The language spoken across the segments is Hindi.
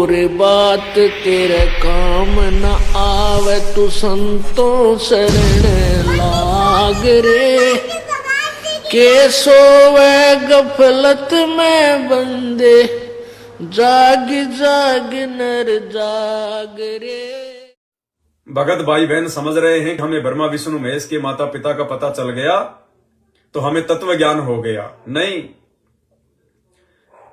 और बात तेरे काम न आवे, तू संतों शरण लाग रे। के सोवे गफलत में बंदे, जाग जाग नर जाग रे। भगत भाई बहन समझ रहे हैं कि हमें ब्रह्मा विष्णु महेश के माता पिता का पता चल गया तो हमें तत्व ज्ञान हो गया। नहीं,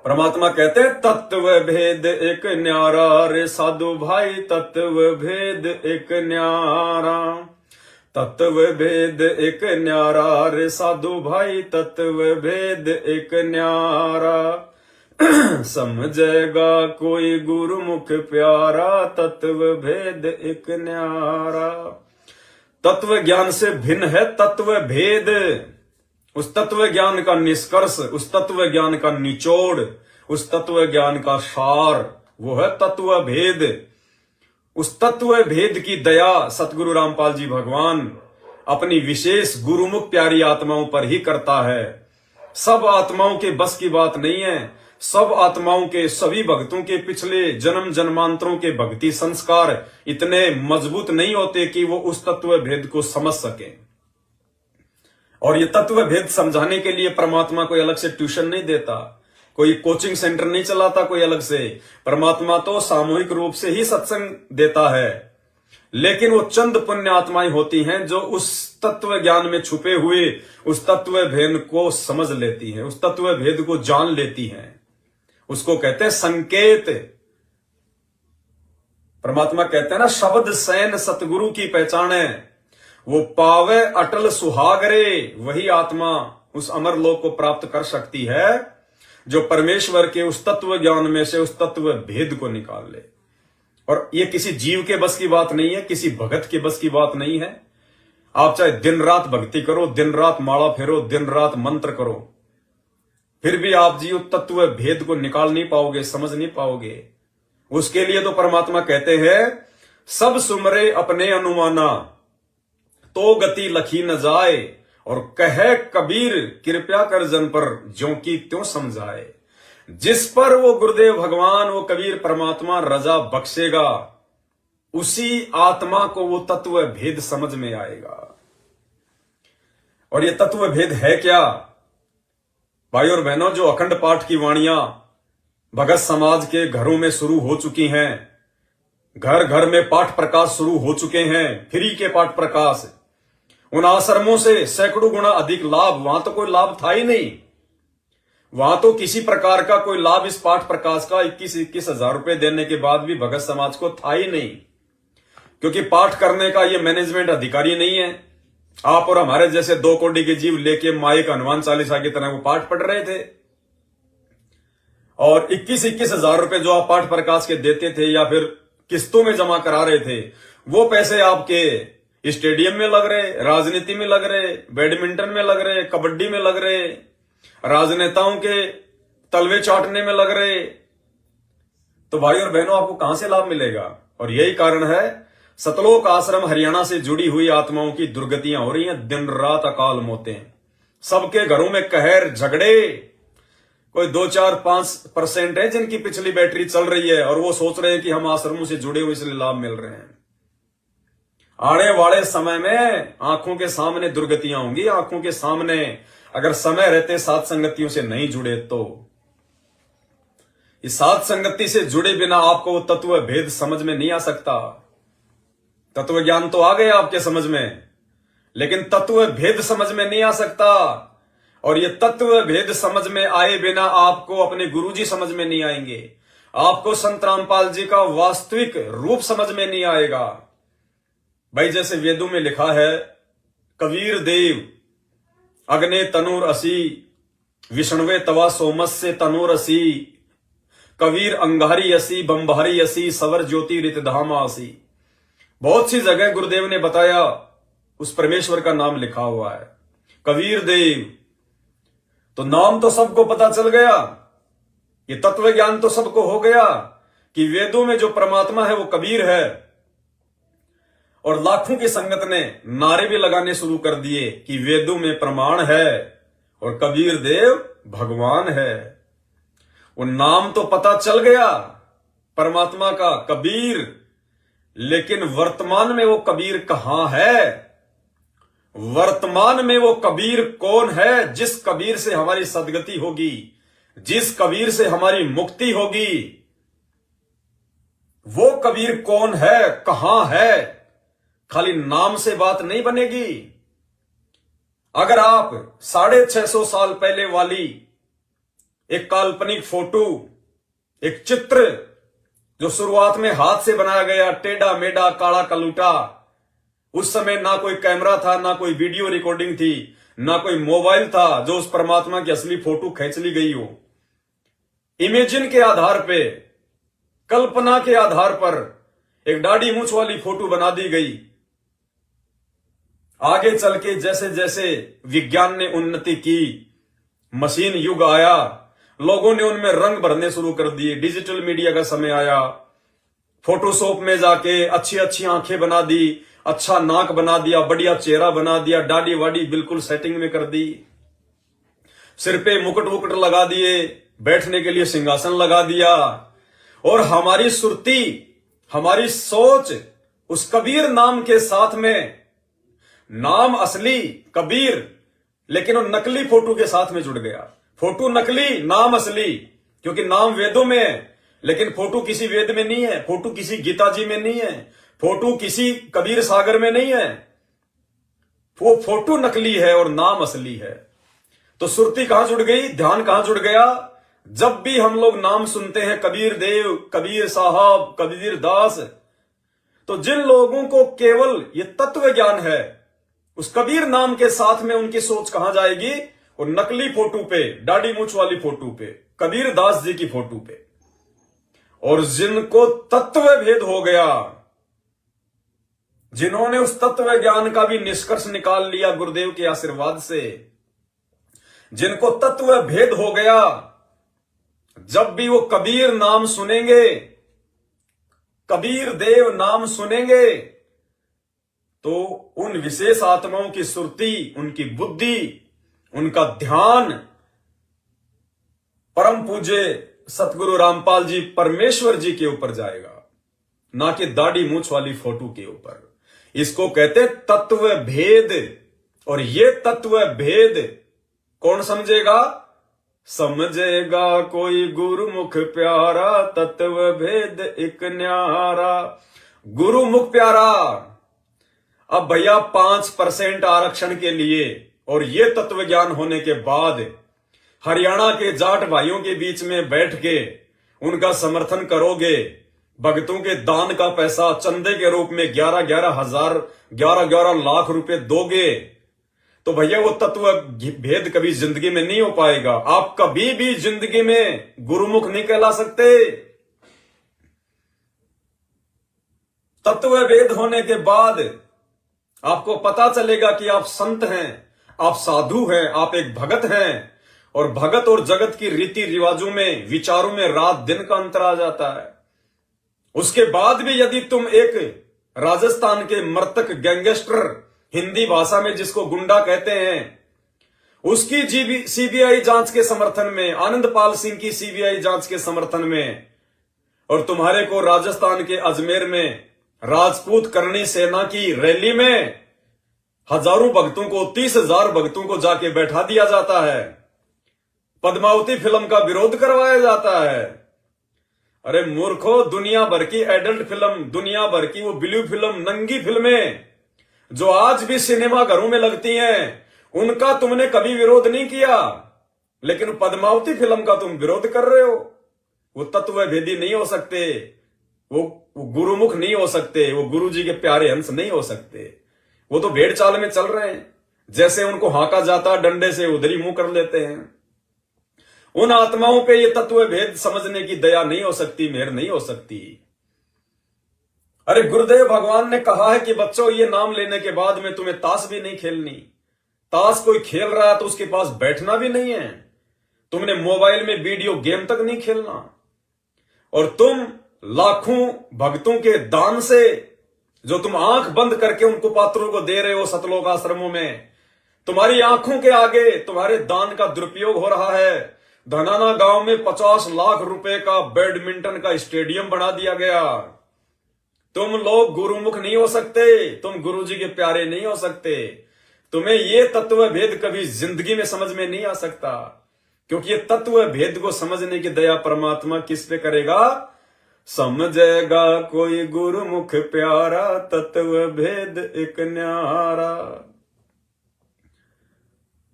परमात्मा कहते हैं तत्व भेद एक न्यारा रे साधु भाई, तत्व भेद एक न्यारा, तत्व भेद एक न्यारा रे साधु भाई, तत्व भेद एक न्यारा। समझेगा कोई गुरुमुख प्यारा, तत्व भेद एक न्यारा। तत्व ज्ञान से भिन्न है तत्व भेद। उस तत्व ज्ञान का निष्कर्ष, उस तत्व ज्ञान का निचोड़, उस तत्व ज्ञान का सार, वो है तत्व भेद। उस तत्व भेद की दया सतगुरु रामपाल जी भगवान अपनी विशेष गुरुमुख प्यारी आत्माओं पर ही करता है। सब आत्माओं के बस की बात नहीं है। सब आत्माओं के, सभी भक्तों के पिछले जन्म जन्मांतरों के भक्ति संस्कार इतने मजबूत नहीं होते कि वो उस तत्व भेद को समझ सके। और ये तत्व भेद समझाने के लिए परमात्मा कोई अलग से ट्यूशन नहीं देता, कोई कोचिंग सेंटर नहीं चलाता कोई अलग से। परमात्मा तो सामूहिक रूप से ही सत्संग देता है। लेकिन वो चंद पुण्य आत्माएं होती हैं जो उस तत्व ज्ञान में छुपे हुए उस तत्व भेद को समझ लेती हैं, उस तत्व भेद को जान लेती हैं। उसको कहते हैं संकेत। परमात्मा कहते हैं ना, शब्द सैन सतगुरु की पहचान है, वो पावे अटल सुहागरे। वही आत्मा उस अमर लोक को प्राप्त कर सकती है जो परमेश्वर के उस तत्व ज्ञान में से उस तत्व भेद को निकाल ले। और ये किसी जीव के बस की बात नहीं है, किसी भगत के बस की बात नहीं है। आप चाहे दिन रात भक्ति करो, दिन रात माला फेरो, दिन रात मंत्र करो, फिर भी आप जी उस तत्व भेद को निकाल नहीं पाओगे, समझ नहीं पाओगे। उसके लिए तो परमात्मा कहते हैं, सब सुमरे अपने अनुमाना, तो गति लखी न जाए। और कहे कबीर कृपया कर जन पर, ज्यों की त्यों समझाए। जिस पर वो गुरुदेव भगवान, वो कबीर परमात्मा रजा बख्शेगा, उसी आत्मा को वो तत्व भेद समझ में आएगा। और ये तत्व भेद है क्या? भाई और बहनों, जो अखंड पाठ की वाणियां भगत समाज के घरों में शुरू हो चुकी हैं, घर घर में पाठ प्रकाश शुरू हो चुके हैं, फ्री के पाठ प्रकाश, उन आश्रमों से सैकड़ों गुना अधिक लाभ। वहां तो कोई लाभ था ही नहीं, वहां तो किसी प्रकार का कोई लाभ इस पाठ प्रकाश का 21-21 हजार रुपए देने के बाद भी भगत समाज को था ही नहीं। क्योंकि पाठ करने का ये मैनेजमेंट अधिकारी नहीं है। आप और हमारे जैसे 2 कौड़ी के जीव लेके माइक हनुमान चालीसा की तरह वो पाठ पढ़ रहे थे। और 21-21 हजार रुपए जो आप पाठ प्रकाश के देते थे या फिर किस्तों में जमा करा रहे थे, वो पैसे आपके स्टेडियम में लग रहे, राजनीति में लग रहे, बैडमिंटन में लग रहे, कबड्डी में लग रहे, राजनेताओं के तलवे चाटने में लग रहे। तो भाई और बहनों, आपको कहां से लाभ मिलेगा? और यही कारण है सतलोक आश्रम हरियाणा से जुड़ी हुई आत्माओं की दुर्गतियां हो रही हैं, दिन रात अकाल मौतें, सबके घरों में कहर झगड़े। कोई 2-4-5% है जिनकी पिछली बैटरी चल रही है और वो सोच रहे हैं कि हम आश्रमों से जुड़े हुए इसलिए लाभ मिल रहे हैं। आने वाले समय में आंखों के सामने दुर्गतियां होंगी, आंखों के सामने। अगर समय रहते साथ संगतियों से नहीं जुड़े तो इस साथ संगति से जुड़े बिना आपको वो तत्व भेद समझ में नहीं आ सकता। तत्व ज्ञान तो आ गया आपके समझ में, लेकिन तत्व भेद समझ में नहीं आ सकता। और ये तत्व भेद समझ में आए बिना आपको अपने गुरुजी समझ में नहीं आएंगे, आपको संत रामपाल जी का वास्तविक रूप समझ में नहीं आएगा। भाई जैसे वेदों में लिखा है, कबीर देव अग्ने तनुर असी, विष्णुवे तवा सोमस्य तनुर असी, कबीर अंगारी असी, बंबारी असी, सवर ज्योति रितधामा असी। बहुत सी जगह गुरुदेव ने बताया उस परमेश्वर का नाम लिखा हुआ है कबीर देव। तो नाम तो सबको पता चल गया, ये तत्व ज्ञान तो सबको हो गया कि वेदों में जो परमात्मा है वो कबीर है। और लाखों की संगत ने नारे भी लगाने शुरू कर दिए कि वेदों में प्रमाण है और कबीर देव भगवान है। वो नाम तो पता चल गया, परमात्मा का कबीर, लेकिन वर्तमान में वो कबीर कहां है? वर्तमान में वो कबीर कौन है जिस कबीर से हमारी सदगति होगी, जिस कबीर से हमारी मुक्ति होगी? वो कबीर कौन है, कहां है? खाली नाम से बात नहीं बनेगी। अगर आप 650 साल पहले वाली एक काल्पनिक फोटो, एक चित्र जो शुरुआत में हाथ से बनाया गया, टेढ़ा मेढ़ा काला कलूटा, उस समय ना कोई कैमरा था, ना कोई वीडियो रिकॉर्डिंग थी, ना कोई मोबाइल था जो उस परमात्मा की असली फोटो खींच ली गई हो, इमेजिन के आधार पे, कल्पना के आधार पर एक दाढ़ी मूंछ वाली फोटो बना दी गई। आगे चल के जैसे जैसे विज्ञान ने उन्नति की, मशीन युग आया, लोगों ने उनमें रंग भरने शुरू कर दिए, डिजिटल मीडिया का समय आया, फोटोशॉप में जाके अच्छी अच्छी आंखें बना दी, अच्छा नाक बना दिया, बढ़िया चेहरा बना दिया, दाढ़ी वाड़ी बिल्कुल सेटिंग में कर दी, सिर पे मुकुट वुकुट लगा दिए, बैठने के लिए सिंहासन लगा दिया, और हमारी सुरती, हमारी सोच उस कबीर नाम के साथ में, नाम असली कबीर लेकिन वो नकली फोटो के साथ में जुड़ गया। फोटो नकली, नाम असली, क्योंकि नाम वेदों में है लेकिन फोटो किसी वेद में नहीं है, फोटो किसी गीता जी में नहीं है, फोटो किसी कबीर सागर में नहीं है, वो फोटो नकली है और नाम असली है। तो सुरती कहां जुड़ गई, ध्यान कहां जुड़ गया? जब भी हम लोग नाम सुनते हैं, कबीर देव, कबीर साहब, कबीर दास, तो जिन लोगों को केवल ये तत्व ज्ञान है, उस कबीर नाम के साथ में उनकी सोच कहां जाएगी? और नकली फोटो पे, दाढ़ी मूंछ वाली फोटो पे, कबीर दास जी की फोटो पे। और जिनको तत्व भेद हो गया, जिन्होंने उस तत्व ज्ञान का भी निष्कर्ष निकाल लिया गुरुदेव के आशीर्वाद से, जिनको तत्व भेद हो गया, जब भी वो कबीर नाम सुनेंगे, कबीर देव नाम सुनेंगे, तो उन विशेष आत्माओं की सुरती, उनकी बुद्धि, उनका ध्यान परम पूज्य सतगुरु रामपाल जी परमेश्वर जी के ऊपर जाएगा, ना कि दाढ़ी मूंछ वाली फोटो के ऊपर। इसको कहते तत्व भेद। और ये तत्व भेद कौन समझेगा? समझेगा कोई गुरुमुख प्यारा, तत्व भेद एक न्यारा। गुरुमुख प्यारा। अब भैया 5% आरक्षण के लिए और ये तत्व ज्ञान होने के बाद हरियाणा के जाट भाइयों के बीच में बैठ के उनका समर्थन करोगे, भक्तों के दान का पैसा चंदे के रूप में 11 लाख रुपए दोगे, तो भैया वो तत्व भेद कभी जिंदगी में नहीं हो पाएगा। आप कभी भी जिंदगी में गुरुमुख नहीं कहला सकते। तत्व भेद होने के बाद आपको पता चलेगा कि आप संत हैं, आप साधु हैं, आप एक भगत हैं, और भगत और जगत की रीति रिवाजों में, विचारों में रात दिन का अंतर आ जाता है। उसके बाद भी यदि तुम एक राजस्थान के मृतक गैंगस्टर, हिंदी भाषा में जिसको गुंडा कहते हैं, उसकी सीबीआई जांच के समर्थन में, आनंदपाल सिंह की सीबीआई जांच के समर्थन में, और तुम्हारे को राजस्थान के अजमेर में राजपूत करणी सेना की रैली में हजारों भक्तों को, 30,000 भक्तों को जाके बैठा दिया जाता है, पद्मावती फिल्म का विरोध करवाया जाता है। अरे मूर्खो, दुनिया भर की एडल्ट फिल्म, दुनिया भर की वो ब्लू फिल्म, नंगी फिल्में जो आज भी सिनेमा घरों में लगती हैं, उनका तुमने कभी विरोध नहीं किया, लेकिन पद्मावती फिल्म का तुम विरोध कर रहे हो। वो तत्व भेदी नहीं हो सकते, वो गुरुमुख नहीं हो सकते, वो गुरु जी के प्यारे हंस नहीं हो सकते। वो तो भेड़ चाल में चल रहे हैं, जैसे उनको हांका जाता डंडे से उधर ही मुंह कर लेते हैं। उन आत्माओं पे ये तत्व भेद समझने की दया नहीं हो सकती, मेहर नहीं हो सकती। अरे गुरुदेव भगवान ने कहा है कि बच्चों, ये नाम लेने के बाद में तुम्हें ताश भी नहीं खेलनी। ताश कोई खेल रहा है तो उसके पास बैठना भी नहीं है। तुमने मोबाइल में वीडियो गेम तक नहीं खेलना। और तुम लाखों भक्तों के दान से, जो तुम आंख बंद करके उनको पात्रों को दे रहे हो सतलोक आश्रमों में, तुम्हारी आंखों के आगे तुम्हारे दान का दुरुपयोग हो रहा है। धनाना गांव में 50 लाख रुपए का बैडमिंटन का स्टेडियम बना दिया गया। तुम लोग गुरुमुख नहीं हो सकते, तुम गुरुजी के प्यारे नहीं हो सकते। तुम्हें ये तत्व भेद कभी जिंदगी में समझ में नहीं आ सकता, क्योंकि ये तत्व भेद को समझने की दया परमात्मा किस पे करेगा? समझेगा कोई गुरुमुख प्यारा, तत्व भेद एक न्यारा।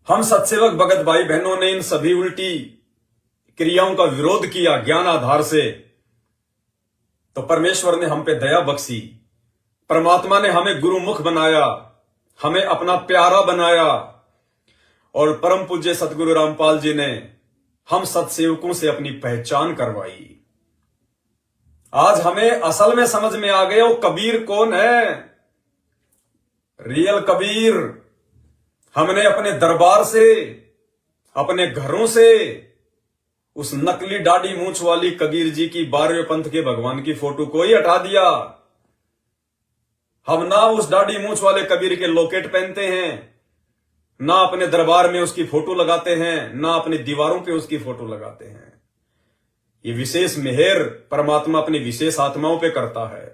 हम सत्सेवक भगत भाई बहनों ने इन सभी उल्टी क्रियाओं का विरोध किया ज्ञान आधार से, तो परमेश्वर ने हम पे दया बख्शी। परमात्मा ने हमें गुरुमुख बनाया, हमें अपना प्यारा बनाया, और परम पूज्य सतगुरु रामपाल जी ने हम सत्सेवकों से अपनी पहचान करवाई। आज हमें असल में समझ में आ गया वो कबीर कौन है, रियल कबीर। हमने अपने दरबार से, अपने घरों से उस नकली दाढ़ी मूंछ वाली कबीर जी की 12वें पंथ के भगवान की फोटो को ही हटा दिया। हम ना उस दाढ़ी मूंछ वाले कबीर के लॉकेट पहनते हैं, ना अपने दरबार में उसकी फोटो लगाते हैं, ना अपनी दीवारों पे उसकी फोटो लगाते हैं। ये विशेष मेहर परमात्मा अपनी विशेष आत्माओं पे करता है।